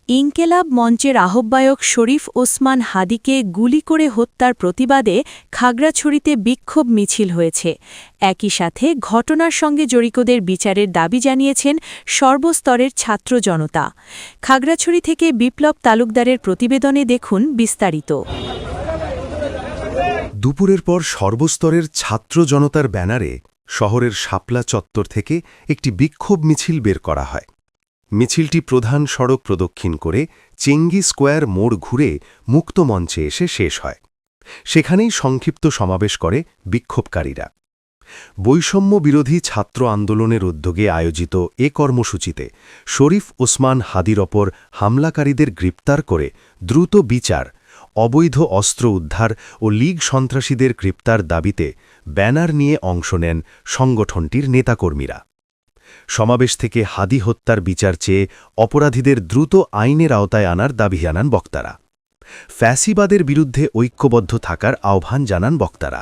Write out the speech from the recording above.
ইনকেলাব মঞ্চের আহ্বায়ক শরীফ ওসমান হাদিকে গুলি করে হত্যার প্রতিবাদে খাগড়াছড়িতে বিক্ষোভ মিছিল হয়েছে। একই সাথে ঘটনার সঙ্গে জড়িতদের বিচারের দাবি জানিয়েছেন সর্বস্তরের ছাত্র জনতা। খাগড়াছড়ি থেকে বিপ্লব তালুকদারের প্রতিবেদনে দেখুন বিস্তারিত। দুপুরের পর সর্বস্তরের ছাত্র জনতার ব্যানারে শহরের শাপলা চত্বর থেকে একটি বিক্ষোভ মিছিল বের করা হয়। মিছিলটি প্রধান সড়ক প্রদক্ষিণ করে চেঙ্গি স্কোয়ার মোড় ঘুরে মুক্ত মঞ্চে এসে শেষ হয়। সেখানেই সংক্ষিপ্ত সমাবেশ করে বিক্ষোভকারীরা। বৈষম্য বিরোধী ছাত্র আন্দোলনের উদ্যোগে আয়োজিত এ কর্মসূচিতে শরীফ ওসমান হাদির ওপর হামলাকারীদের গ্রেপ্তার করে দ্রুত বিচার, অবৈধ অস্ত্র উদ্ধার ও লীগ সন্ত্রাসীদের গ্রেপ্তার দাবিতে ব্যানার নিয়ে অংশ নেন সংগঠনটির নেতাকর্মীরা। সমাবেশ থেকে হাদি হত্যার বিচার চেয়ে অপরাধীদের দ্রুত আইনের আওতায় আনার দাবি জানান বক্তারা। ফ্যাসিবাদের বিরুদ্ধে ঐক্যবদ্ধ থাকার আহ্বান জানান বক্তারা।